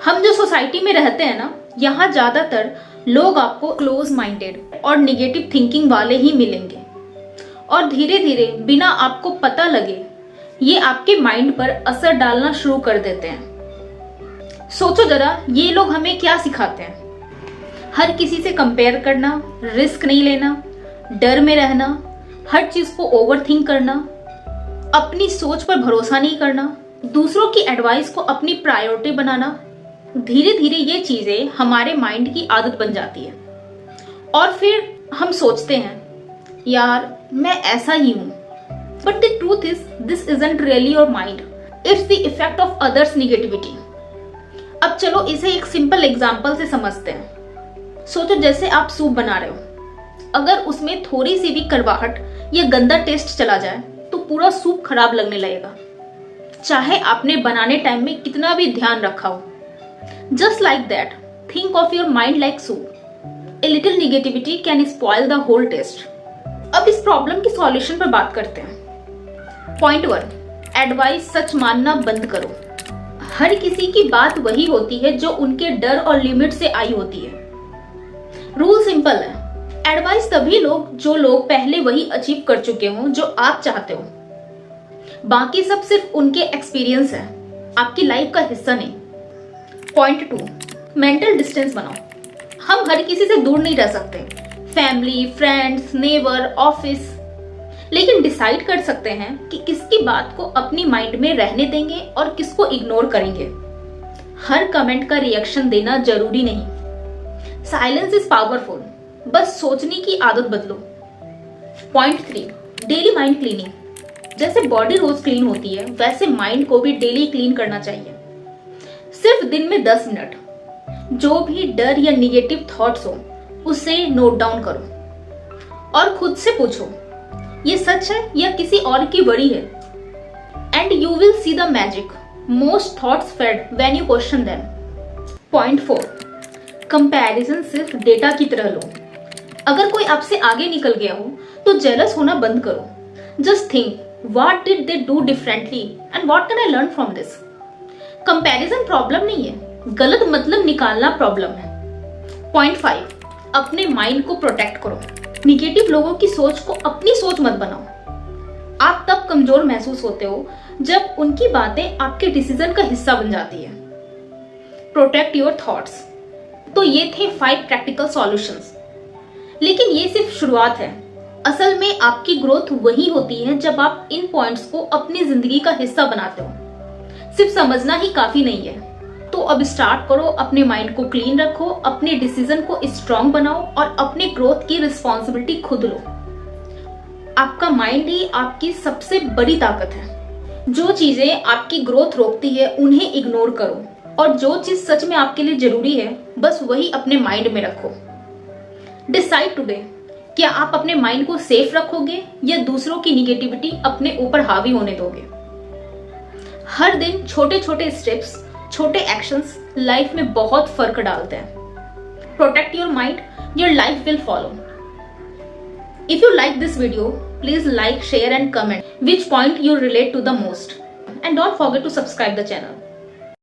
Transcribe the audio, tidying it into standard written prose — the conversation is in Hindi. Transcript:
हम जो सोसाइटी में रहते हैं ना, यहाँ ज्यादातर लोग आपको क्लोज माइंडेड और निगेटिव थिंकिंग वाले ही मिलेंगे और धीरे धीरे बिना आपको पता लगे ये आपके माइंड पर असर डालना शुरू कर देते हैं। सोचो जरा, ये लोग हमें क्या सिखाते हैं? हर किसी से कंपेयर करना, रिस्क नहीं लेना, डर में रहना, हर चीज को ओवरथिंक करना, अपनी सोच पर भरोसा नहीं करना, दूसरों की एडवाइस को अपनी प्रायोरिटी बनाना। धीरे धीरे ये चीजें हमारे माइंड की आदत बन जाती है और फिर हम सोचते हैं, यार मैं ऐसा ही हूं। But the truth is this isn't really your mind, it's the effect of others negativity. अब चलो इसे एक सिंपल एग्जांपल से समझते हैं। सोचो जैसे आप सूप बना रहे हो, अगर उसमें थोड़ी सी भी कड़वाहट या गंदा टेस्ट चला जाए तो पूरा सूप खराब लगने लगेगा, चाहे आपने बनाने टाइम में कितना भी ध्यान रखा हो। Just like that, think of your mind like soup. A little negativity can spoil the whole taste. अब इस प्रॉब्लम की सॉल्यूशन पर बात करते हैं। पॉइंट 1, एडवाइस सच मानना बंद करो। हर किसी की बात वही होती है जो उनके डर और लिमिट से आई होती है। रूल सिंपल है, एडवाइस तभी लोग जो लोग पहले वही अचीव कर चुके हों जो आप चाहते हो। बाकी सब सिर्फ उनके एक्सपीरियंस है, आपकी लाइफ का हिस्सा नहीं। पॉइंट 2, मेंटल डिस्टेंस बनाओ। हम हर किसी से दूर नहीं रह सकते, फैमिली, फ्रेंड्स, नेबर, ऑफिस, लेकिन डिसाइड कर सकते हैं कि किसकी बात को अपनी माइंड में रहने देंगे और किसको इग्नोर करेंगे। हर कमेंट का रिएक्शन देना जरूरी नहीं। साइलेंस इज पावरफुल, बस सोचने की आदत बदलो। Point 3, daily mind cleaning. जैसे बॉडी रोज क्लीन होती है, वैसे माइंड को भी डेली क्लीन करना चाहिए। सिर्फ दिन में 10 मिनट जो भी डर या निगेटिव थॉट्स हो उसे नोट डाउन करो और खुद से पूछो, ये सच है या किसी और की वरी है? And you will see the magic. Most thoughts fade when you question them. Point 4, comparison सिर्फ डेटा की तरह लो। अगर कोई आपसे आगे निकल गया हो तो जेलस होना बंद करो। Just think, what did they do differently and what can I learn from this. Comparison problem नहीं है, गलत मतलब निकालना प्रॉब्लम है। पॉइंट 5, अपने माइंड को प्रोटेक्ट करो। निगेटिव लोगों की सोच को अपनी सोच मत बनाओ। आप तब कमजोर महसूस होते हो जब उनकी बातें आपके डिसीजन का हिस्सा बन जाती है। Protect your thoughts. तो ये थे 5 प्रैक्टिकल सॉल्यूशंस, लेकिन ये सिर्फ शुरुआत है। असल में आपकी ग्रोथ वही होती है जब आप इन पॉइंट्स को अपनी जिंदगी का हिस्सा बनाते हो। सिर्फ समझना ही काफी नहीं है। तो अब स्टार्ट करो, अपने माइंड को क्लीन रखो, अपने डिसीजन को स्ट्रांग बनाओ और अपने ग्रोथ की रिस्पॉन्सिबिलिटी खुद लो। आपका माइंड ही आपकी सबसे बड़ी ताकत है। जो चीजें आपकी ग्रोथ रोकती है उन्हें इग्नोर करो और जो चीज सच में आपके लिए जरूरी है बस वही अपने माइंड में रखो। डिसाइड टुडे, क्या आप अपने माइंड को सेफ रखोगे या दूसरों की निगेटिविटी अपने ऊपर हावी होने दोगे? हर दिन छोटे छोटे स्टेप्स, छोटे एक्शंस लाइफ में बहुत फर्क डालते हैं। Protect your mind, your life will follow. If you like this video, please like, share and comment which point you relate to the most, and don't forget to subscribe the channel.